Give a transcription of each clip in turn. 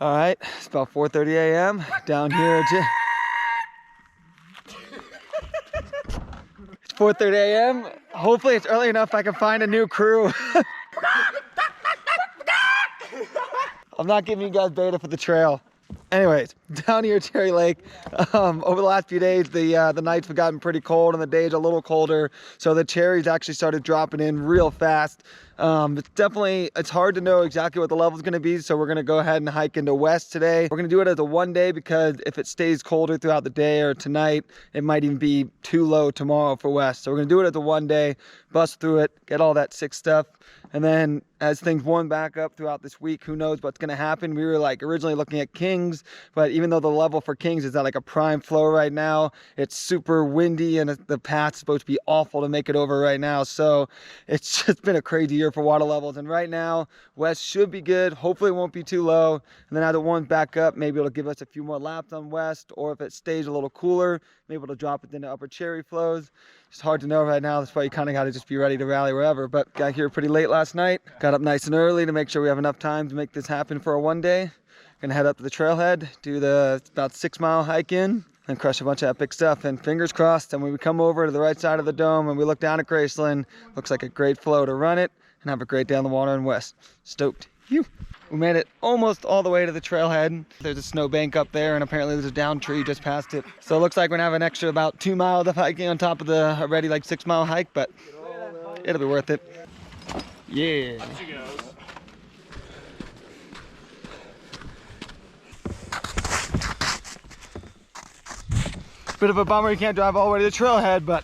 All right, it's about 4:30 a.m. down here. It's 4:30 a.m. Hopefully it's early enough I can find a new crew. I'm not giving you guys beta for the trail. Anyways, down here at Cherry Lake, over the last few days, the nights have gotten pretty cold and the days a little colder. So the cherries actually started dropping in real fast. It's hard to know exactly what the level is going to be. So we're going to go ahead and hike into West today. We're going to do it as a one day because if it stays colder throughout the day or tonight, it might even be too low tomorrow for West. So we're going to do it as a one day, bust through it, get all that sick stuff. And then as things warm back up throughout this week, who knows what's going to happen. We were like originally looking at Kings, but even though the level for Kings is at like a prime flow right now, it's super windy and the path's supposed to be awful to make it over right now. So it's just been a crazy year for water levels. And right now, West should be good. Hopefully it won't be too low. And then as it warms back up, maybe it'll give us a few more laps on West, or if it stays a little cooler, maybe it'll drop it into upper Cherry flows. It's hard to know right now. That's why you kind of got to just be ready to rally wherever. But got here pretty late last night. Got up nice and early to make sure we have enough time to make this happen for a one day. Gonna head up to the trailhead, do the about 6 mile hike in, and crush a bunch of epic stuff. And fingers crossed, and when we come over to the right side of the dome and we look down at Graceland, looks like a great flow to run it and have a great day on the water in West. Stoked. Phew. We made it almost all the way to the trailhead. There's a snowbank up there, and apparently there's a down tree just past it. So it looks like we're gonna have an extra about 2 miles of hiking on top of the already like 6 mile hike, but it'll be worth it. Yeah. Bit of a bummer you can't drive all the way to the trailhead, but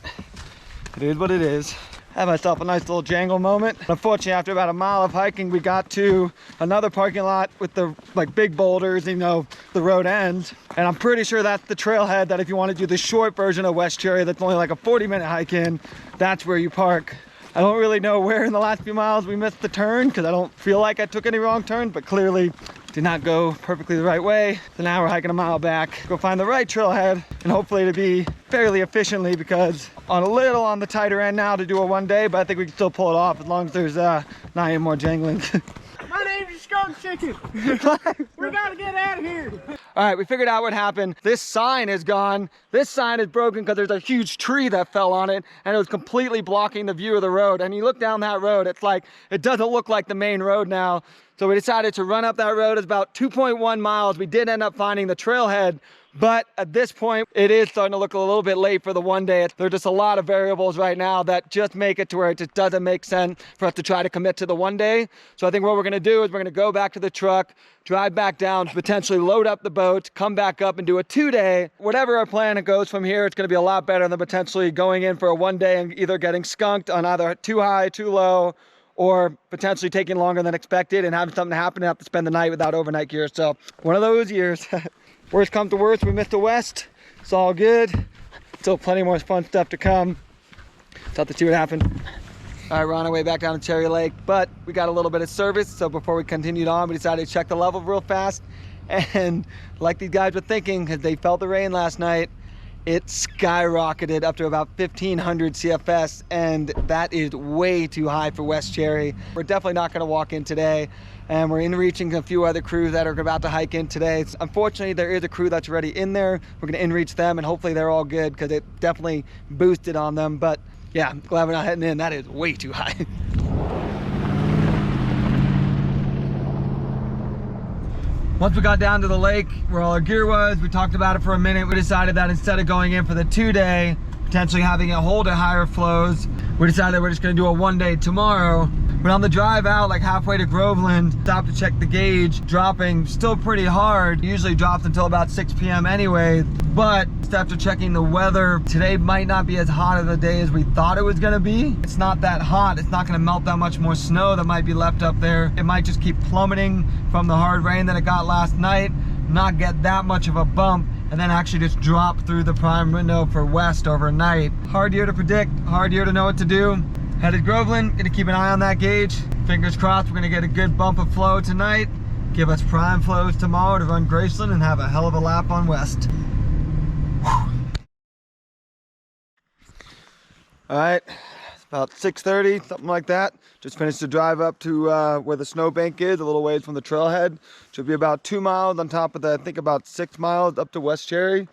it is what it is. Had myself a nice little jangle moment. Unfortunately, after about a mile of hiking, we got to another parking lot with the like big boulders, you know, the road ends. And I'm pretty sure that's the trailhead that if you want to do the short version of West Cherry, that's only like a 40-minute hike in, that's where you park. I don't really know where in the last few miles we missed the turn because I don't feel like I took any wrong turns, but clearly did not go perfectly the right way. So now we're hiking a mile back, go find the right trailhead, and hopefully to be fairly efficiently, because on a little on the tighter end now to do a one day, but I think we can still pull it off as long as there's not any more jangling. My name's Skunk Chicken. We gotta get out of here. All right, we figured out what happened. This sign is gone. This sign is broken because there's a huge tree that fell on it and it was completely blocking the view of the road. And you look down that road, it's like, it doesn't look like the main road now. So we decided to run up that road. It's about 2.1 miles. We did end up finding the trailhead, but at this point, it is starting to look a little bit late for the one day. There's just a lot of variables right now that just make it to where it just doesn't make sense for us to try to commit to the one day. So I think what we're gonna do is we're gonna go back to the truck, drive back down, potentially load up the boat, come back up and do a 2 day. Whatever our plan goes from here, it's gonna be a lot better than potentially going in for a one day and either getting skunked on either too high, too low, or potentially taking longer than expected and having something happen and have to spend the night without overnight gear. So one of those years. Worst come to worst, we missed the West. It's all good. Still plenty more fun stuff to come. Just have to see what happened. All right, we're on our way back down to Cherry Lake, but we got a little bit of service. So before we continued on, we decided to check the level real fast. And like these guys were thinking, because they felt the rain last night, it skyrocketed up to about 1,500 CFS, and that is way too high for West Cherry. We're definitely not gonna walk in today, and we're in reaching a few other crews that are about to hike in today. Unfortunately, there is a crew that's already in there. We're gonna in-reach them, and hopefully they're all good, because it definitely boosted on them. But yeah, I'm glad we're not heading in. That is way too high. Once we got down to the lake where all our gear was, we talked about it for a minute. We decided that instead of going in for the 2 day, potentially having it hold at higher flows, we decided we're just gonna do a 1 day tomorrow. But on the drive out, like halfway to Groveland, stopped to check the gauge, dropping still pretty hard. Usually drops until about 6 p.m. anyway. But after checking the weather, today might not be as hot of a day as we thought it was gonna be. It's not that hot. It's not gonna melt that much more snow that might be left up there. It might just keep plummeting from the hard rain that it got last night, not get that much of a bump, and then actually just drop through the prime window for West overnight. Hard year to predict, hard year to know what to do. Headed Groveland, gonna keep an eye on that gauge. Fingers crossed we're gonna get a good bump of flow tonight. Give us prime flows tomorrow to run Graceland and have a hell of a lap on West. Whew. All right, about 6:30, something like that. Just finished the drive up to where the snowbank is, a little ways from the trailhead. Should be about 2 miles on top of the, I think about 6 miles up to West Cherry.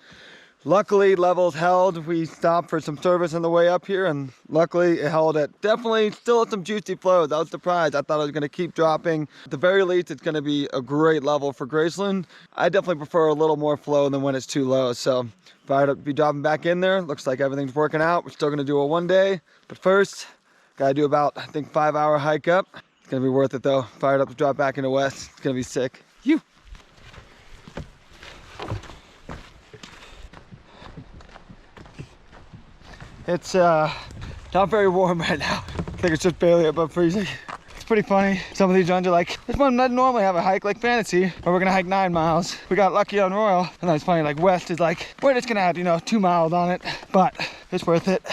Luckily, levels held. We stopped for some service on the way up here, and luckily it held at definitely still some juicy flows. I was surprised. I thought it was going to keep dropping. At the very least, it's going to be a great level for Graceland. I definitely prefer a little more flow than when it's too low. So fired up to be dropping back in there. Looks like everything's working out. We're still going to do a 1 day, but first, got to do about, I think, 5-hour hike up. It's going to be worth it though. Fired up to drop back into West. It's going to be sick. You. It's not very warm right now. I think it's just barely above freezing. It's pretty funny. Some of these runs are like, this one doesn't normally have a hike like Fantasy, but we're gonna hike 9 miles. We got lucky on Royal, and that's funny, like West is like, we're just gonna add, you know, 2 miles on it, but it's worth it.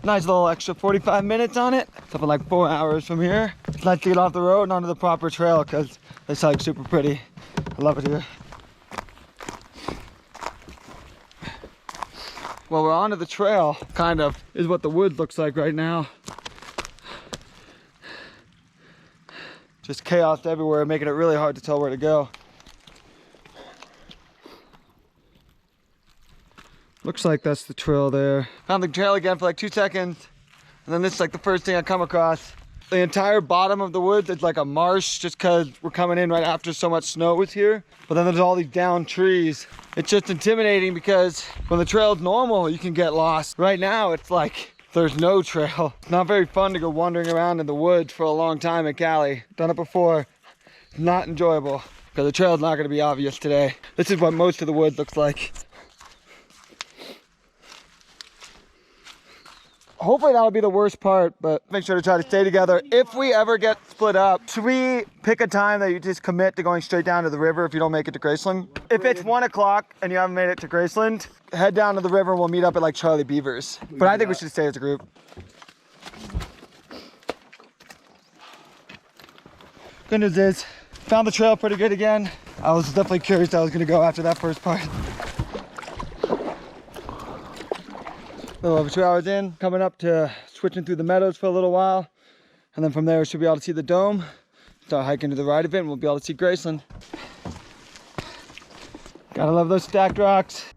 Nice little extra 45 minutes on it. Something like 4 hours from here. It's nice to get off the road and onto the proper trail because this hike's super pretty. I love it here. Well, we're onto the trail, kind of, is what the woods looks like right now. Just chaos everywhere, making it really hard to tell where to go. Looks like that's the trail there. Found the trail again for like 2 seconds, and then this is like the first thing I come across. The entire bottom of the woods is like a marsh just because we're coming in right after so much snow was here. But then there's all these downed trees. It's just intimidating because when the trail's normal, you can get lost. Right now, it's like there's no trail. It's not very fun to go wandering around in the woods for a long time in Cali. Done it before. It's not enjoyable because the trail's not going to be obvious today. This is what most of the woods looks like. Hopefully that'll be the worst part, but make sure to try to stay together. If we ever get split up, should we pick a time that you just commit to going straight down to the river if you don't make it to Graceland? If it's 1 o'clock and you haven't made it to Graceland, head down to the river and we'll meet up at like Charlie Beaver's. But I think we should stay as a group. Good news is, found the trail pretty good again. I was definitely curious how I was gonna go after that first part. A little over 2 hours in, coming up to switching through the meadows for a little while. And then from there, we should be able to see the dome. Start hiking to the right of it, and we'll be able to see Graceland. Gotta love those stacked rocks.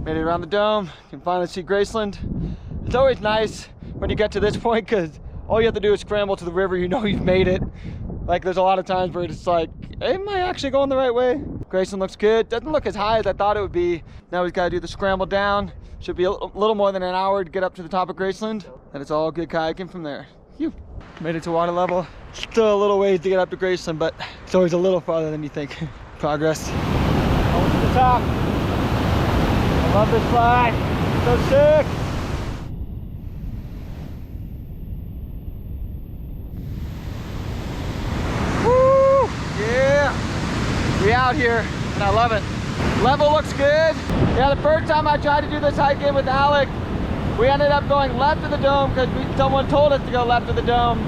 Made it around the dome, can finally see Graceland. It's always nice when you get to this point because all you have to do is scramble to the river, you know you've made it. Like there's a lot of times where it's like, am I actually going the right way? Graceland looks good. Doesn't look as high as I thought it would be. Now we've got to do the scramble down. Should be a little more than an hour to get up to the top of Graceland. And it's all good kayaking from there. Phew. Made it to water level. Still a little ways to get up to Graceland, but it's always a little farther than you think. Progress. Almost to the top. I love this slide. So sick. We out here and I love it. Level looks good. Yeah, the first time I tried to do this hike in with Alec, we ended up going left of the dome because someone told us to go left of the dome.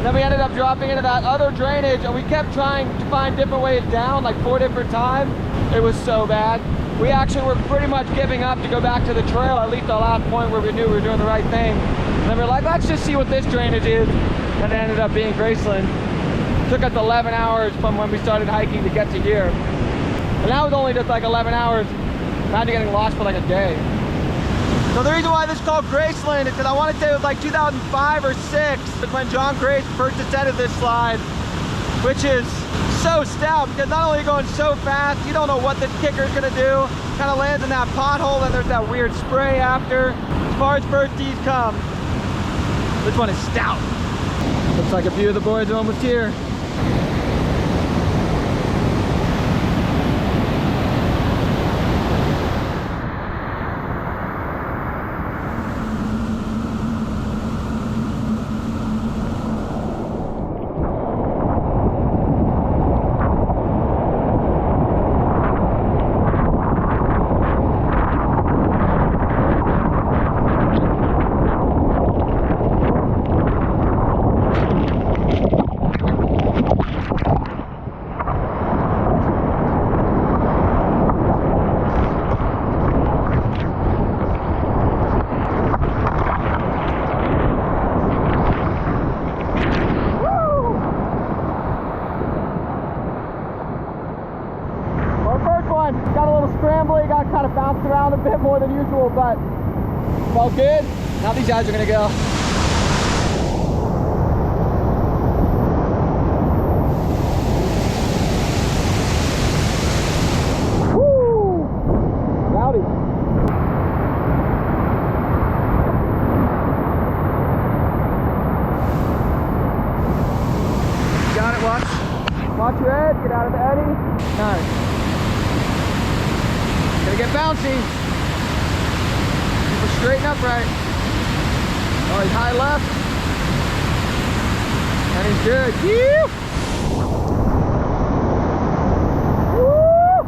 Then we ended up dropping into that other drainage and we kept trying to find different ways down, like 4 different times. It was so bad. We actually were pretty much giving up to go back to the trail, at least the last point where we knew we were doing the right thing. And then we were like, let's just see what this drainage is. And it ended up being Graceland. Took us 11 hours from when we started hiking to get to here. And that was only just like 11 hours. Imagine getting lost for like a day. So the reason why this is called Graceland is because I want to say it was like 2005 or 6. It's when John Grace first ascended this slide, which is so stout because not only are you going so fast, you don't know what this kicker is going to do. Kind of lands in that pothole and there's that weird spray after. As far as first D's come, this one is stout. Looks like a few of the boys are almost here. Felt good. Now these guys are gonna go. Woo! Rowdy. Got it, watch. Watch your edge, get out of the eddy. Nice. Gonna get bouncy. Keep it straight and upright. Oh, he's high left. And he's good. Woo! Woo!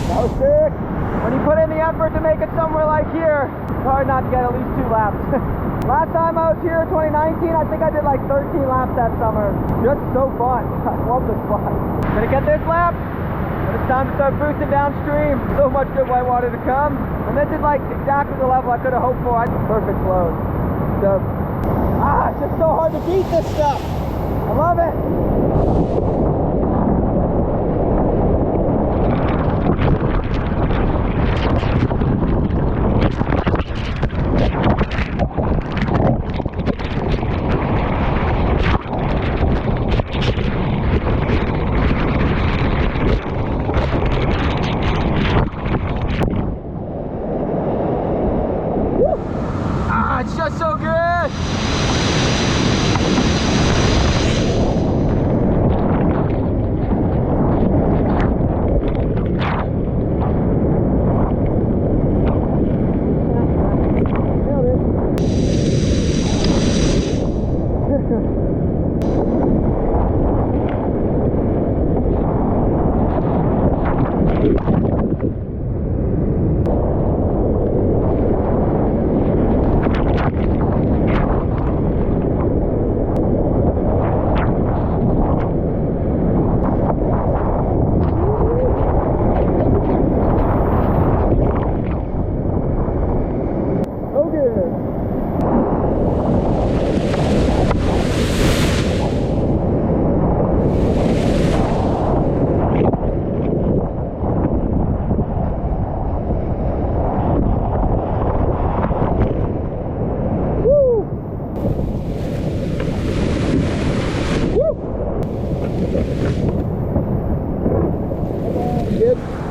That was sick. When you put in the effort to make it somewhere like here, it's hard not to get at least 2 laps. Last time I was here in 2019, I think I did like 13 laps that summer. Just so fun. I love this spot. Gonna get this lap, but it's time to start boosting downstream. So much good whitewater to come. And this is like exactly the level I could have hoped for. Perfect flow. Stoked. Ah, it's just so hard to beat this stuff. I love it. It's just so good.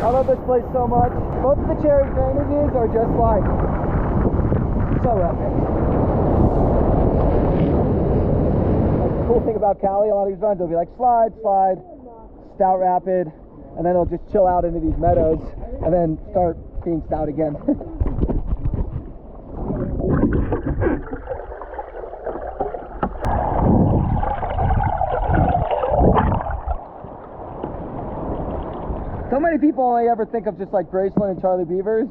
I love this place so much. Both of the cherry drainages are just like so epic. Like, the cool thing about Cali, a lot of these runs, they'll be like slide, slide, stout rapid, and then it'll just chill out into these meadows and then start being stout again. So many people only ever think of just like Graceland and Charlie Beavers,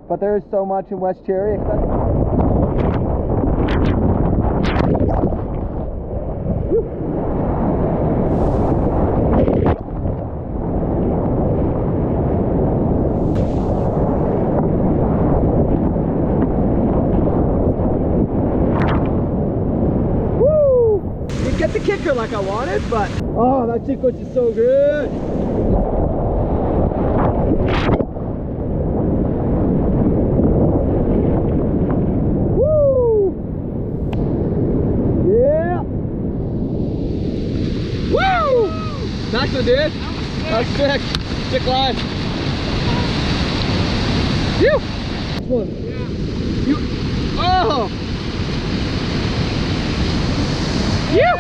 but there is so much in West Cherry. Woo! Didn't get the kicker like I wanted, but oh, that sequence is so good. Nice one, dude. That's sick. Sick line. Phew! This one. Yeah. You. Oh! Phew!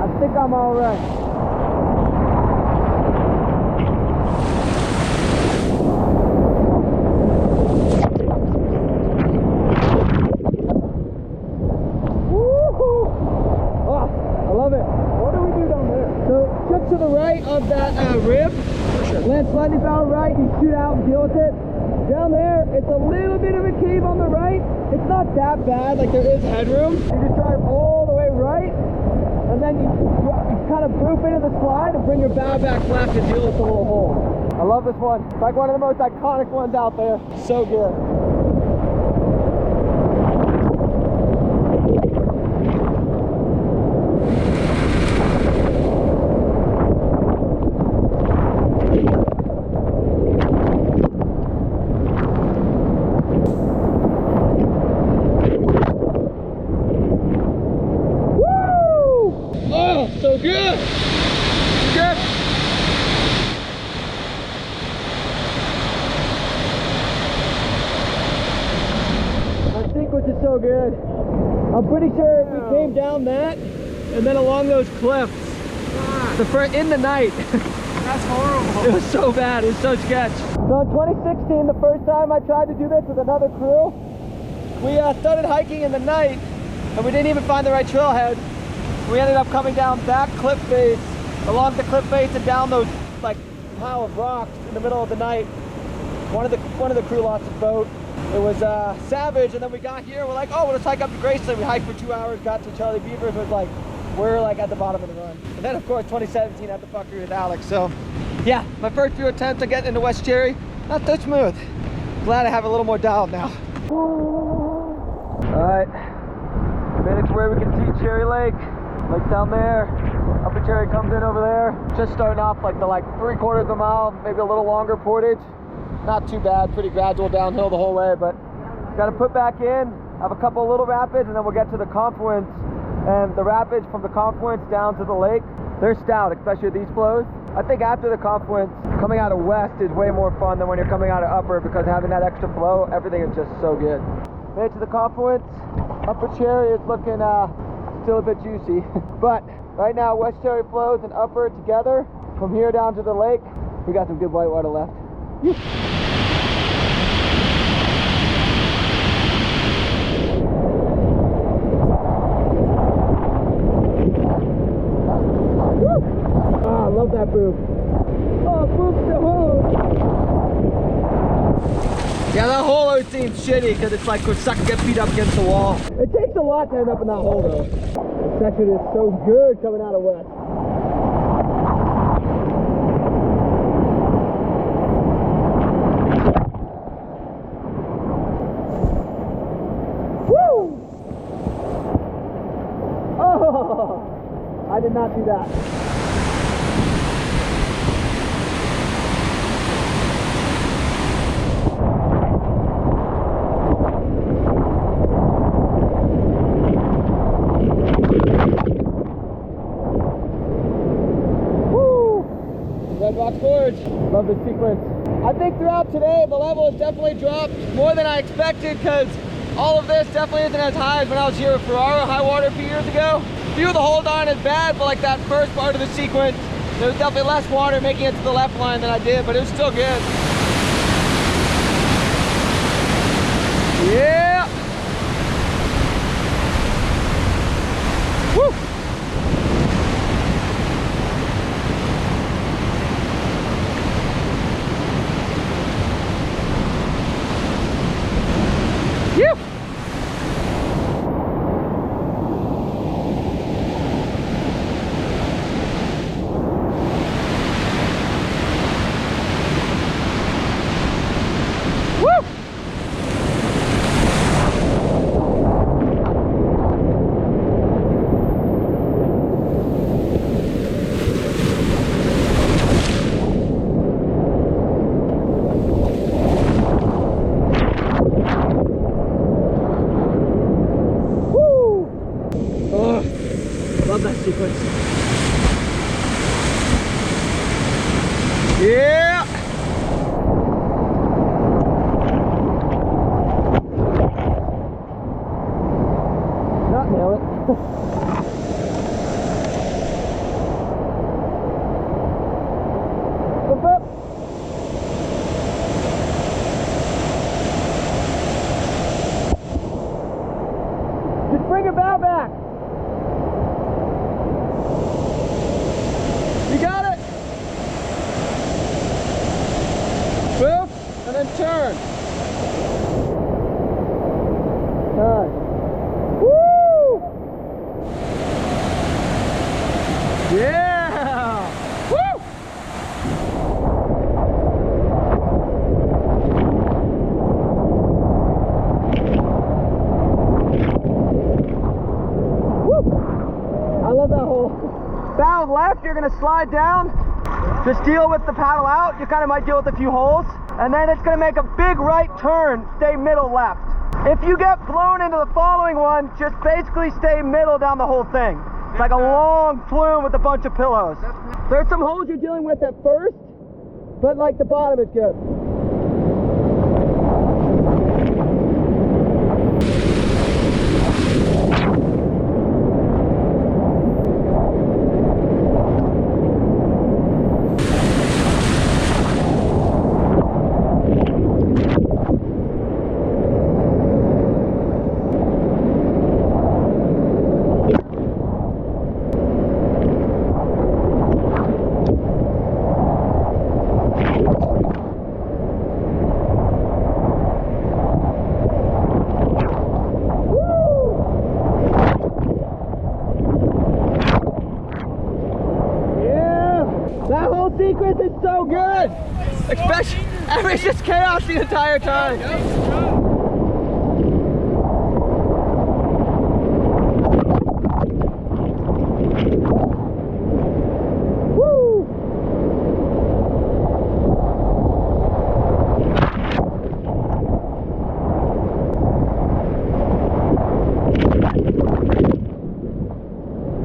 I think I'm all right. To the right of that rib, land slightly bow right, you shoot out and deal with it. Down there, it's a little bit of a cave on the right. It's not that bad, like there is headroom. You just drive all the way right, and then you kind of boop into the slide and bring your bow back left and deal with the little hole. I love this one. It's like one of the most iconic ones out there. So good. So good! Good! That sequence is so good. I'm pretty sure we came down that and then along those cliffs in the night. That's horrible. It was so bad. It was so sketch. So in 2016, the first time I tried to do this with another crew, we started hiking in the night and we didn't even find the right trailhead. We ended up coming down that cliff face, along the cliff face and down those like pile of rocks in the middle of the night. One of the crew lost his boat. It was savage, and then we got here. We're like, oh, let's hike up to Graceland. We hiked for 2 hours, got to Charlie Beaver's. It was like, we're like at the bottom of the run. And then of course 2017 at the fuckery with Alex. So yeah, my first few attempts at getting into West Cherry, not so smooth. Glad I have a little more dialed now. All right, made it to where we can see Cherry Lake. Like down there, Upper Cherry comes in over there. Just starting off like the 3/4 of a mile, maybe a little longer portage. Not too bad, pretty gradual downhill the whole way, but got to put back in, have a couple little rapids, and then we'll get to the Confluence. And the rapids from the Confluence down to the lake, they're stout, especially with these flows. I think after the Confluence, coming out of West is way more fun than when you're coming out of Upper, because having that extra flow, everything is just so good. Made it to the Confluence. Upper Cherry is looking still a bit juicy, but right now West Cherry flows and Upper together from here down to the lake. We got some good whitewater left. Oh, I love that boom. Oh, boom the hole. Yeah, that hole always seems shitty because it's like we're stuck and get beat up against the wall. It takes a lot to end up in that hole though. This section is so good coming out of West. Woo! Oh! I did not do that. Love this sequence. I think throughout today the level has definitely dropped more than I expected, because all of this definitely isn't as high as when I was here with Ferraro high water a few years ago. View of the holes aren't as bad, but like that first part of the sequence, there was definitely less water making it to the left line than I did, but it was still good. Yeah! Woo! Love that sequence. Yeah! Not nail it. Flip up. Just bring your bow back. You got it. Boom, and then turn. Turn. Woo! Yeah! Woo! gonna slide down, just deal with the paddle out. You kind of might deal with a few holes, and then it's gonna make a big right turn, stay middle left. If you get blown into the following one, just basically stay middle down the whole thing. It's like a long flume with a bunch of pillows. There's some holes you're dealing with at first, but like the bottom is good. That whole sequence is so good! Especially, it's just chaos the entire time.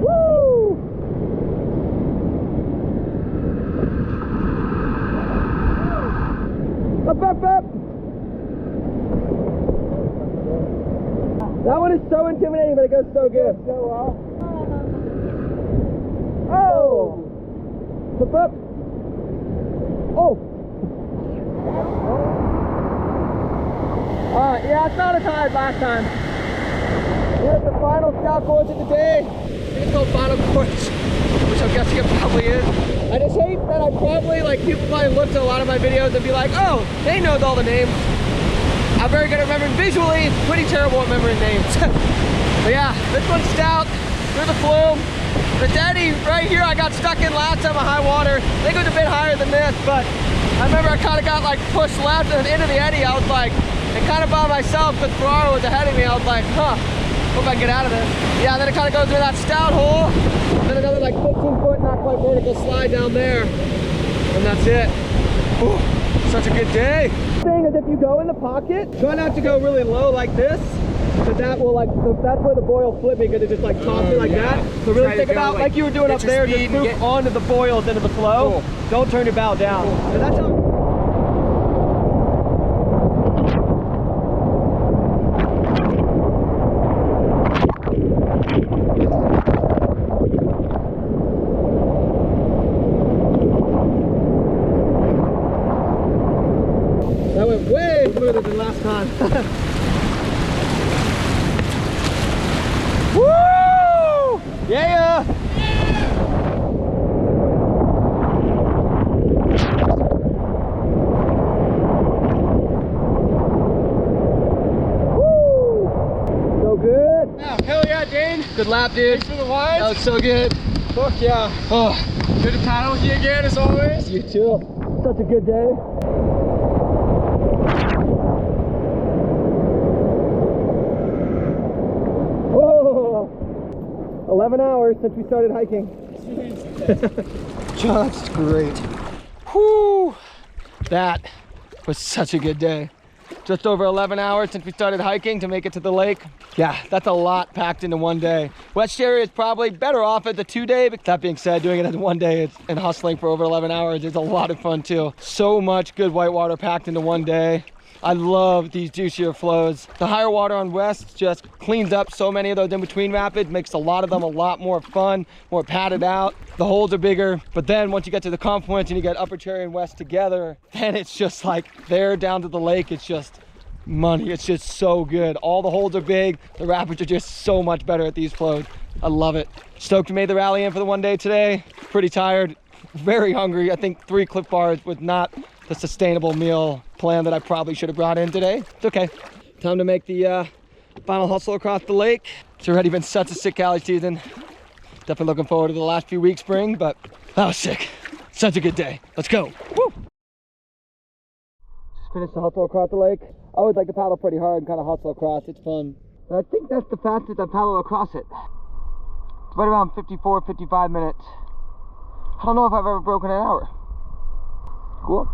Woo! Up, up, up! That one is so intimidating, but it goes so good. So well. Oh! Up, up! Oh! Yeah, it's not as high as last time. Here's the final scout course of the day. It's called final course, which I'm guessing it probably is. I just hate that I probably, like, people probably look at a lot of my videos and be like, oh, they knows all the names. I'm very good at remembering visually, pretty terrible at remembering names. But yeah, this one's stout, through the flume. The eddy right here I got stuck in last time at high water. I think it was a bit higher than this, but I remember I kind of got like pushed left and into the eddy. I was like, and kind of by myself because Ferraro was ahead of me. I was like, huh, hope I can get out of this. Yeah, then it kind of goes through that stout hole. Then another like 15-foot, not quite vertical slide down there. And that's it. Ooh, such a good day. The thing is, if you go in the pocket, try not to go really low like this. Because that will like, that's where the buoy will flip me because it just like tops me like that. So really think about, like you were doing up there, just move onto the foils into the flow. Cool. Don't turn your bow down. Cool. And that's how. That went way smoother than last time. Woo! Yeah! Woo! So good. Yeah, hell yeah, Dane. Good lap, dude. Thanks for the wine. That was so good. Fuck yeah. Oh, Good to paddle with you again, as always. you too. Such a good day. Whoa! 11 hours since we started hiking. Just great. Whew! That was such a good day. Just over 11 hours since we started hiking to make it to the lake. Yeah, that's a lot packed into one day. West area is probably better off as a 2-day, but that being said, doing it as 1 day and hustling for over 11 hours is a lot of fun too. So much good whitewater packed into 1 day. I love these juicier flows. The higher water on West just cleans up so many of those in-between rapids, makes a lot of them a lot more fun, more padded out. The holes are bigger, but then once you get to the Confluence and you get Upper Cherry and West together, then it's just like there down to the lake, it's just money. It's just so good. All the holes are big. The rapids are just so much better at these flows. I love it. Stoked we made the rally in for the 1 day today. Pretty tired, very hungry. I think 3 Cliff Bars was not the sustainable meal plan that I probably should have brought in today. It's okay. Time to make the final hustle across the lake. It's already been such a sick Cali season. Definitely looking forward to the last few weeks spring, but that was sick. Such a good day. Let's go. Woo! Just finished the hustle across the lake. I always like to paddle pretty hard and kind of hustle across. It's fun. But I think that's the fastest I've paddled across it. It's right around 54, 55 minutes. I don't know if I've ever broken an hour. Cool.